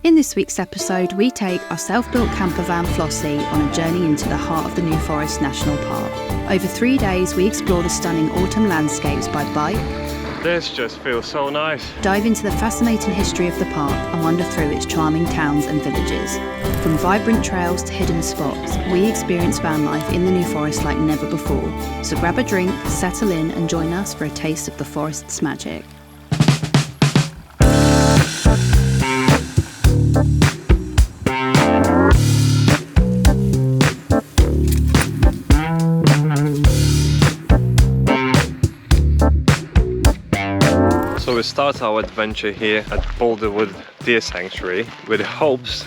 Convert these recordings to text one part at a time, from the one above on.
In this week's episode, we take our self-built camper van Flossie on a journey into the heart of the New Forest National Park. Over 3 days, we explore the stunning autumn landscapes by bike. This just feels so nice. Dive into the fascinating history of the park and wander through its charming towns and villages. From vibrant trails to hidden spots, we experience van life in the New Forest like never before. So grab a drink, settle in and join us for a taste of the forest's magic. So we start our adventure here at Boulderwood Deer Sanctuary with hopes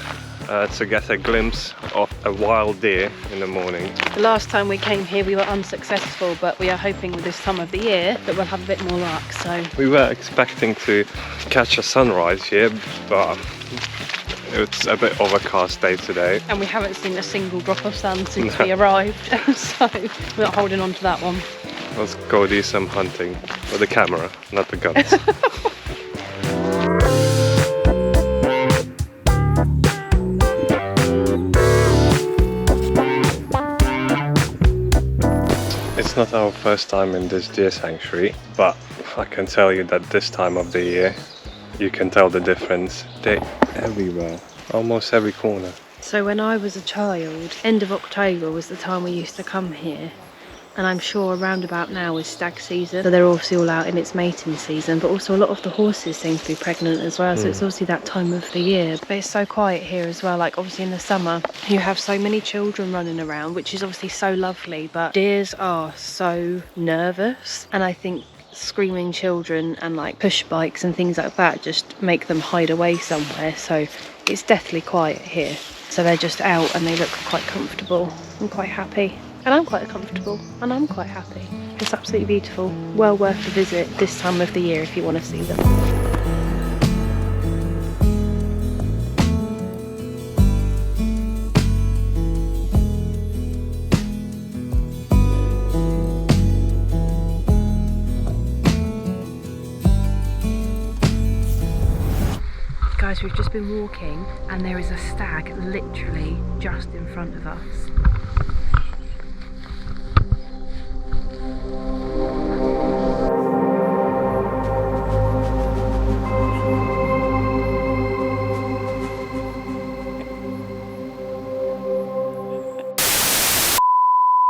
to get a glimpse of a wild deer in the morning. The last time we came here we were unsuccessful, but we are hoping with this time of the year that we'll have a bit more luck. So we were expecting to catch a sunrise here, but it's a bit overcast day today. And we haven't seen a single drop of sun since we arrived, so we're not holding on to that one. Let's go do some hunting with the camera, not the guns. It's not our first time in this deer sanctuary, but I can tell you that this time of the year you can tell the difference. They're everywhere, almost every corner. So when I was a child, end of October was the time we used to come here. And I'm sure around about now is stag season, so they're obviously all out in its mating season, but also a lot of the horses seem to be pregnant as well, so it's obviously that time of the year. But it's so quiet here as well, like obviously in the summer you have so many children running around, which is obviously so lovely, but deers are so nervous, and I think screaming children and like push bikes and things like that just make them hide away somewhere, so it's deathly quiet here. So they're just out and they look quite comfortable and quite happy. And I'm quite comfortable and I'm quite happy. It's absolutely beautiful. Well worth a visit this time of the year if you want to see them. Guys, we've just been walking and there is a stag literally just in front of us.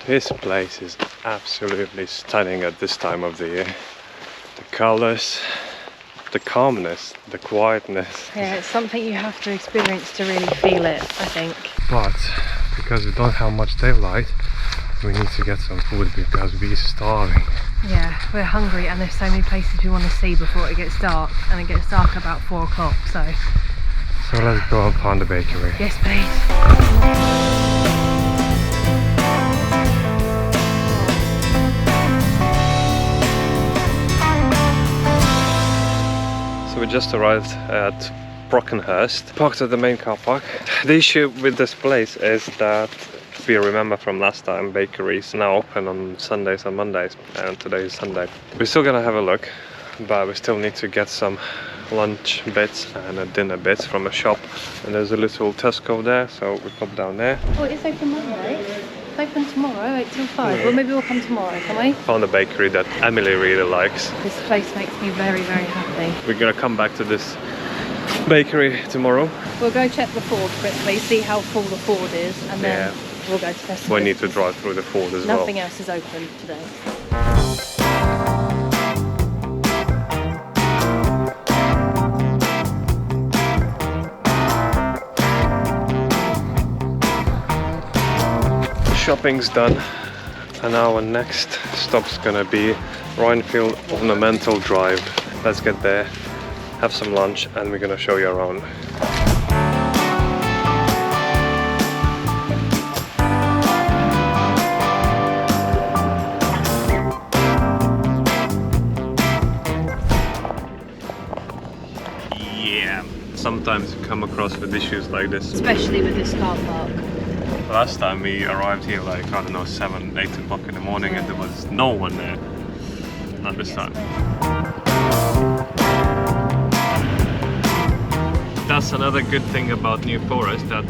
This place is absolutely stunning at this time of the year. The colours, the calmness, the quietness. Yeah, it's something you have to experience to really feel it, I think. But because we don't have much daylight, we need to get some food because we're starving. Yeah, we're hungry and there's so many places we want to see before it gets dark, and it gets dark about 4 o'clock, so let's go and find the bakery. yes please. So we just arrived at Brockenhurst, parked at the main car park. The issue with this place is that, if you remember from last time, bakeries now open on Sundays and Mondays, and today is Sunday. We're still gonna have a look, but we still need to get some lunch bits and dinner bits from a shop. And there's a little Tesco there, so we pop down there. Oh, it's open Monday. It's open tomorrow, 8 till 5. Well, maybe we'll come tomorrow, can we? Found a bakery that Emily really likes. This place makes me very, very happy. We're gonna come back to this bakery tomorrow. We'll go check the Ford quickly, see how full the Ford is, and then we'll go to Tesco. We need to drive through the Ford as well. Nothing else is open today. Shopping's done, and our next stop's gonna be Rhinefield Ornamental Drive. Let's get there, have some lunch, and we're gonna show you around. Yeah, sometimes you come across with issues like this. Especially with this car park. Last time we arrived here like, I don't know, 7, 8 o'clock in the morning and there was no one there. Not this time. That's another good thing about New Forest, that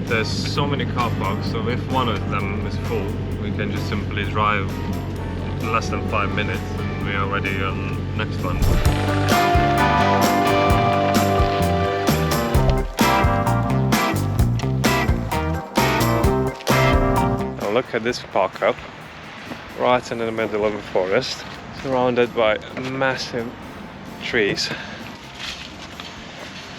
there's so many car parks, so if one of them is full, we can just simply drive less than 5 minutes and we are already on the next one. Now look at this park up, right in the middle of a forest, surrounded by massive trees.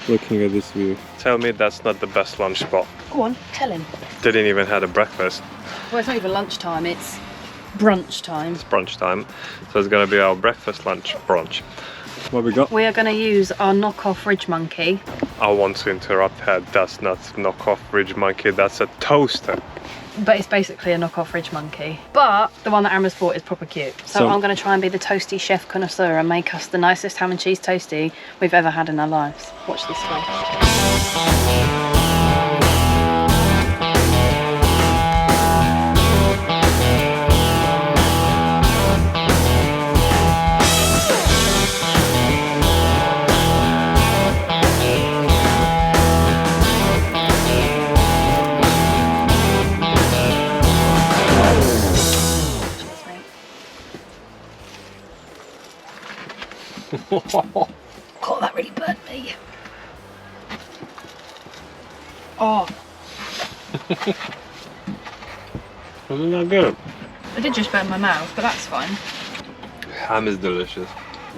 Looking at this view. Tell me that's not the best lunch spot. Go on, tell him. Didn't even had a breakfast. Well, it's not even lunchtime, it's brunch time. It's brunch time, so it's gonna be our breakfast, lunch, brunch. What we got? We are going to use our knockoff Ridge Monkey. I want to interrupt her. That's not knockoff Ridge Monkey, that's a toaster. But it's basically a knockoff Ridge Monkey. But the one that Amber's bought is proper cute. So I'm going to try and be the toasty chef connoisseur and make us the nicest ham and cheese toasty we've ever had in our lives. Watch this space. God, that really burnt me. Oh. Isn't that good? It did just burn my mouth, but that's fine. Ham is delicious.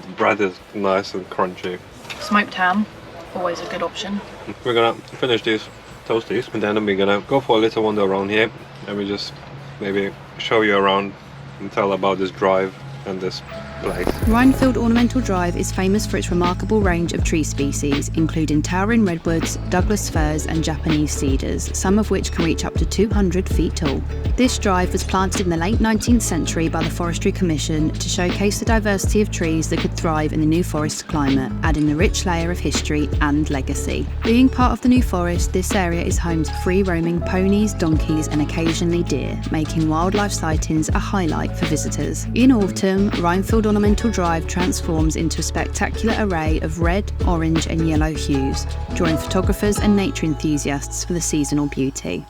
The bread is nice and crunchy. Smoked ham, always a good option. We're gonna finish these toasties and then we're gonna go for a little wander around here and we just maybe show you around and tell about this drive and this place. Rhinefield Ornamental Drive is famous for its remarkable range of tree species, including towering redwoods, Douglas firs and Japanese cedars, some of which can reach up to 200 feet tall. This drive was planted in the late 19th century by the Forestry Commission to showcase the diversity of trees that could thrive in the New Forest climate, adding a rich layer of history and legacy. Being part of the New Forest, this area is home to free-roaming ponies, donkeys and occasionally deer, making wildlife sightings a highlight for visitors. In autumn, Rhinefield Ornamental Drive transforms into a spectacular array of red, orange and yellow hues, drawing photographers and nature enthusiasts for the seasonal beauty.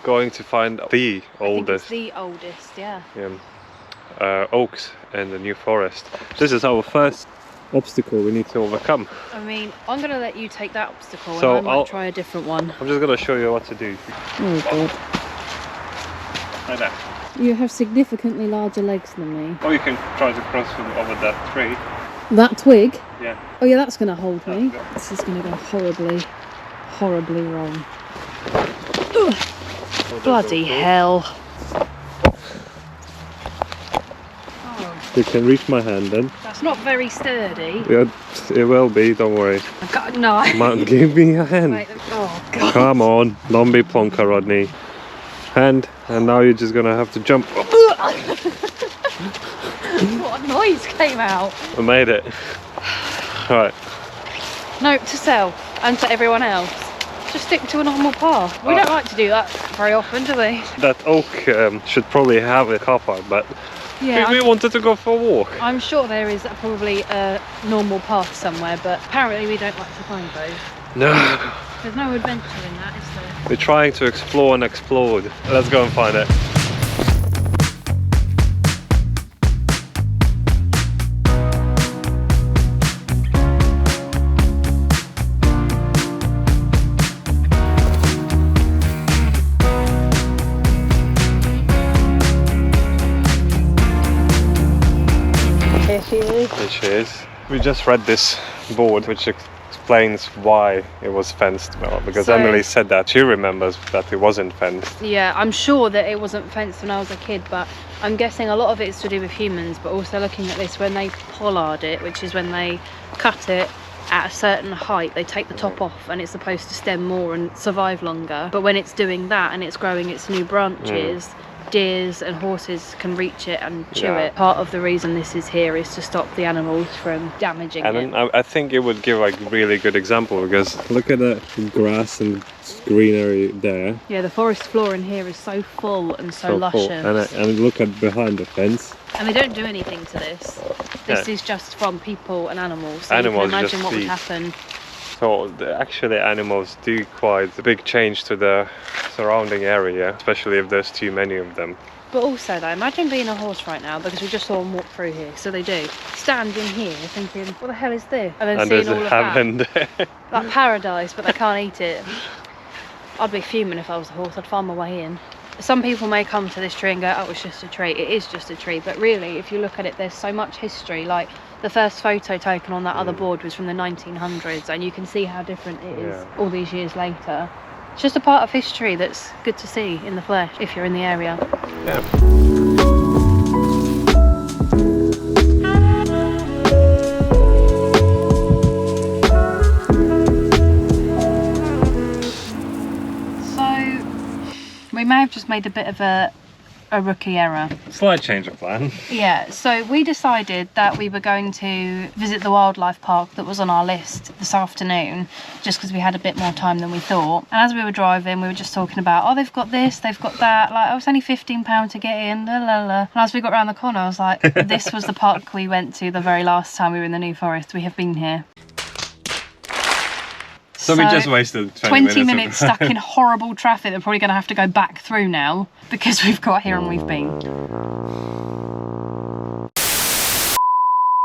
Going to find the oldest the oldest, yeah. oaks in the New Forest. This is our first obstacle we need to overcome. I mean, I'm going to let you take that obstacle So and I might try a different one. I'm just going to show you what to do. Oh God. Like that. You have significantly larger legs than me. Or you can try to cross over that tree. That twig? Yeah. Oh yeah, that's going to hold me. That's good. This is going to go horribly, horribly wrong. Bloody hell. You can reach my hand then. That's not very sturdy. Yeah, it will be, don't worry. No. Come on, give me a hand. Wait, oh God. Come on, don't be plonker, Rodney. Hand, and now you're just gonna have to jump. What a noise came out. I made it. Alright. Note to self and to everyone else. Just stick to a normal path. We don't like to do that very often, do we? That oak should probably have a car park, but Yeah. we wanted to go for a walk. I'm sure there is probably a normal path somewhere, but apparently we don't like to find those. No. There's no adventure in that, is there? We're trying to explore and explode. Let's go and find it. Here she is. There she is. We just read this board which explains why it was fenced, well, because So- Emily said that she remembers that it wasn't fenced. Yeah, I'm sure that it wasn't fenced when I was a kid, but I'm guessing a lot of it's to do with humans, but also looking at this, when they pollard it, which is when they cut it at a certain height, they take the top off and it's supposed to stem more and survive longer. But when it's doing that and it's growing its new branches, deers and horses can reach it and chew Yeah. it. Part of the reason this is here is to stop the animals from damaging And it. then I think it would give like a really good example, because Look at the grass and greenery there. Yeah, the forest floor in here is so full and so Full. luscious. And look at behind the fence. And they don't do anything to this. This is just from people and animals. So Animals you can imagine just what would feed. happen. So actually animals do quite a big change to the surrounding area, especially if there's too many of them. But also though, imagine being a horse right now, because we just saw them walk through here, so they do. Standing here thinking, what the hell is this? And then And seeing there's all a of heaven that. there. Like paradise, but they can't eat it. I'd be fuming if I was a horse. I'd find my way in. Some people may come to this tree and go, oh, it's just a tree. It is just a tree. But really, if you look at it, there's so much history. Like the first photo taken on that other board was from the 1900s, and you can see how different it is all these years later. It's just a part of history that's good to see in the flesh if you're in the area. Yeah. We may have just made a bit of a rookie error. Slight change of plan. Yeah, so we decided that we were going to visit the wildlife park that was on our list this afternoon, just because we had a bit more time than we thought. And as we were driving, we were just talking about, oh, they've got this, they've got that. Like, oh, it's only £15 to get in, la la la. And as we got around the corner, I was like, this was the park we went to the very last time we were in the New Forest. We have been here. So we just wasted 20 minutes stuck in horrible traffic. They're probably going to have to go back through now because we've got here and we've been.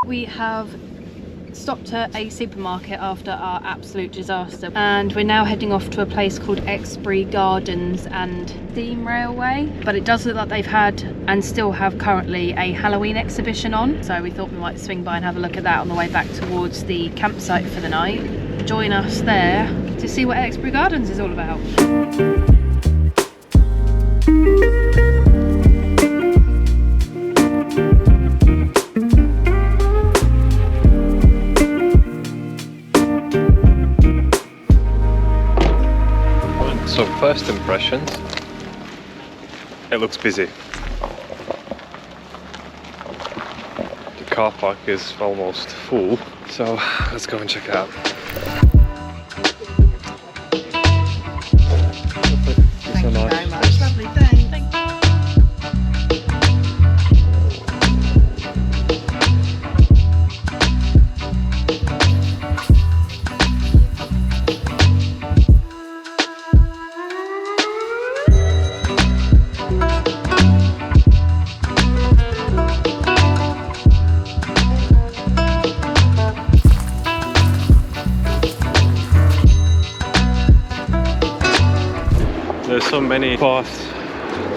We have stopped at a supermarket after our absolute disaster, and we're now heading off to a place called Exbury Gardens and Steam Railway. But it does look like they've had and still have currently a Halloween exhibition on, so we thought we might swing by and have a look at that on the way back towards the campsite for the night. Join us there to see what Exbury Gardens is all about. So first impressions, it looks busy. The car park is almost full, so let's go and check it out. Thank you very much. Lovely day. Thank you. There's so many paths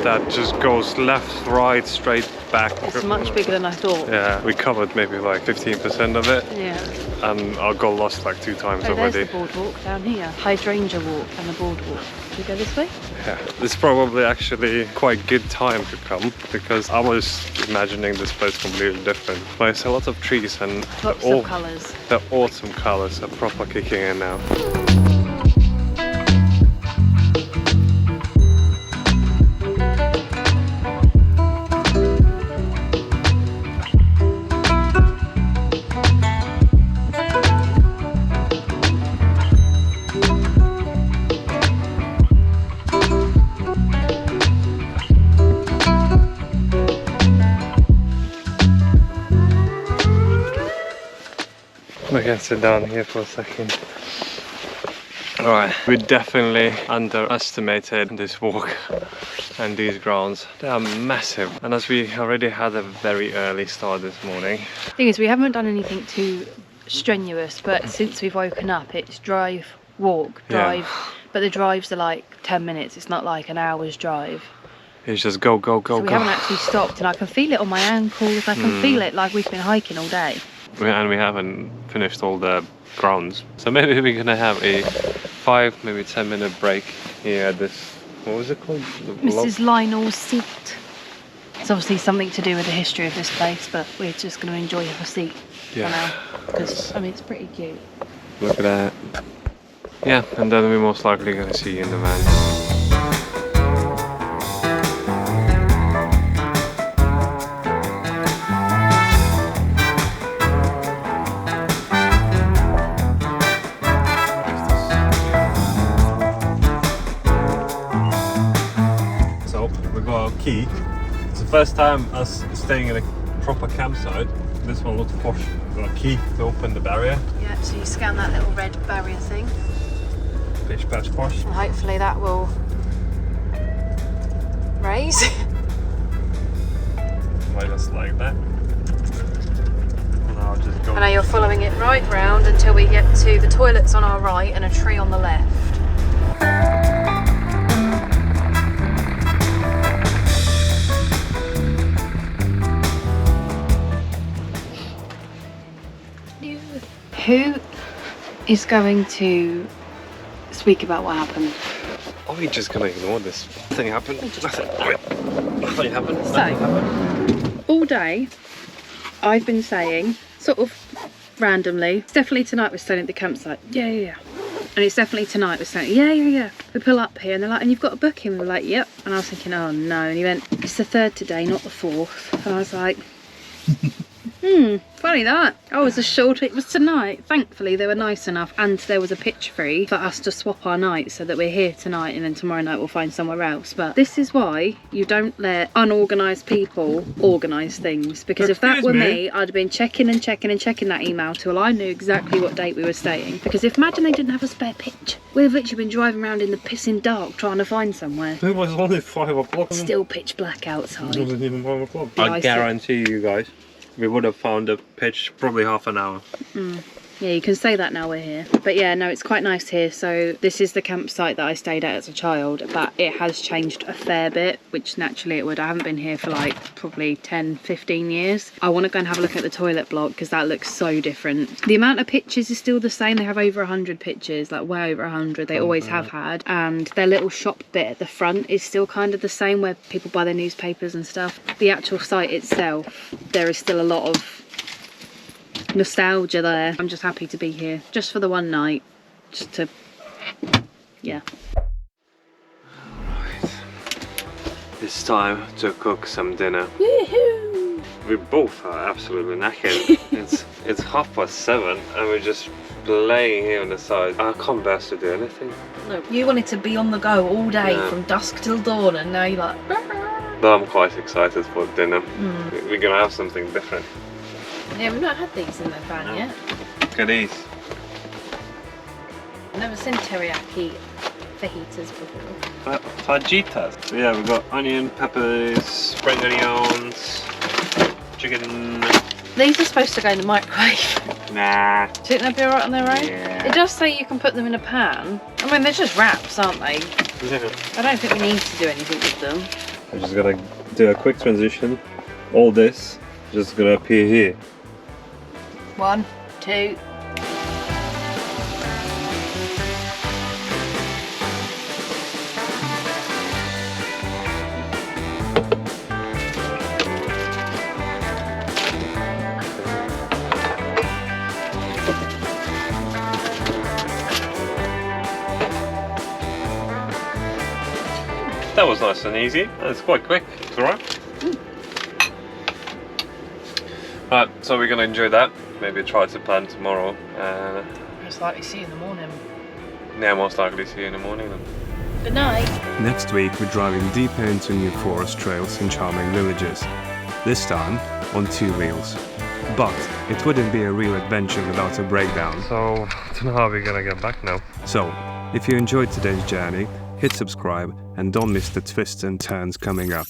that just goes left, right, straight, back. It's much bigger than I thought. Yeah, we covered maybe like 15% of it, Yeah. and I got lost like 2 times Oh, already. there's the boardwalk down here. Hydrangea walk and the boardwalk. Should we go this way? Yeah, it's probably actually quite good time to come, because I was imagining this place completely different. But it's a lot of trees and Lots of colours. the autumn colors are proper kicking in now. We can sit down here for a second. Alright, we definitely underestimated this walk and these grounds. They are massive, and as we already had a very early start this morning. Thing is, we haven't done anything too strenuous, but since we've woken up, it's drive, walk, drive. Yeah. But the drives are like 10 minutes. It's not like an hour's drive. It's just go, go, go, So we go. haven't actually stopped, and I can feel it on my ankles. I can feel it like we've been hiking all day. And we haven't finished all the grounds. So maybe we're gonna have a 5, maybe 10-minute break here at this, what was it called? Mrs. Lionel's seat. It's obviously something to do with the history of this place, but we're just going to enjoy the seat for now. Because, I mean, it's pretty cute. Look at that. Yeah, and then we're most likely gonna see you in the van. So we got our key. It's the first time us staying in a proper campsite. This one looks posh. Got a key to open the barrier. Yeah, so you scan that little red barrier thing. Pitch patch posh. And hopefully that will raise. Might just like that. Now just go. And now you're following it right round until we get to the toilets on our right and a tree on the left. Who is going to speak about what happened? Are we just gonna ignore this? Nothing happened. Nothing happened. So, all day I've been saying, sort of randomly, it's definitely tonight we're staying at the campsite. Yeah. And it's definitely tonight we're staying. Yeah. We pull up here and they're like, and you've got a booking? We're like, yep. And I was thinking, oh no. And he went, it's the 3rd today, not the 4th. And I was like, funny that. I was assured it was tonight. Thankfully they were nice enough and there was a pitch free for us to swap our nights so that we're here tonight and then tomorrow night we'll find somewhere else. But this is why you don't let unorganised people organise things, because if that were me, I'd have been checking that email till I knew exactly what date we were staying. Because if imagine they didn't have a spare pitch, we've literally been driving around in the pissing dark trying to find somewhere. It was only 5 o'clock. Still pitch black outside. It wasn't even 5 o'clock. Yeah, I guarantee you guys, we would have found a pitch probably half an hour. Yeah, you can say that now we're here. But yeah, no, it's quite nice here. So this is the campsite that I stayed at as a child, but it has changed a fair bit, which naturally it would. I haven't been here for like probably 10, 15 years. I want to go and have a look at the toilet block because that looks so different. The amount of pitches is still the same. They have over 100 pitches, like way over 100. They always have had. And their little shop bit at the front is still kind of the same, where people buy their newspapers and stuff. The actual site itself, there is still a lot of nostalgia there. I'm just happy to be here just for the one night, just to, yeah. Right. It's time to cook some dinner. Woohoo! We both are absolutely knackered. it's 7:30 and we're just laying here on the side. I can't bear to do anything. No, you wanted to be on the go all day from dusk till dawn, and now you're like. But I'm quite excited for dinner. We're gonna have something different. Yeah, we've not had these in the van yet. Look at these. I've never seen teriyaki fajitas before. Fajitas. So yeah, we've got onion, peppers, spring onions, chicken. These are supposed to go in the microwave. Nah. Do you think they'll be alright on their own? Yeah. It does say you can put them in a pan. I mean, they're just wraps, aren't they? Yeah. I don't think we need to do anything with them. I'm just gonna do a quick transition. All this just gonna appear here. 1, 2. That was nice and easy. It's quite quick. It's alright. Right, so we're gonna enjoy that. Maybe try to plan tomorrow. Most likely see you in the morning. Yeah, most likely see you in the morning then. Good night. Next week we're driving deeper into new forest trails in charming villages, this time on 2 wheels. But it wouldn't be a real adventure without a breakdown. So, I don't know how we're gonna get back now. So, if you enjoyed today's journey, hit subscribe and don't miss the twists and turns coming up.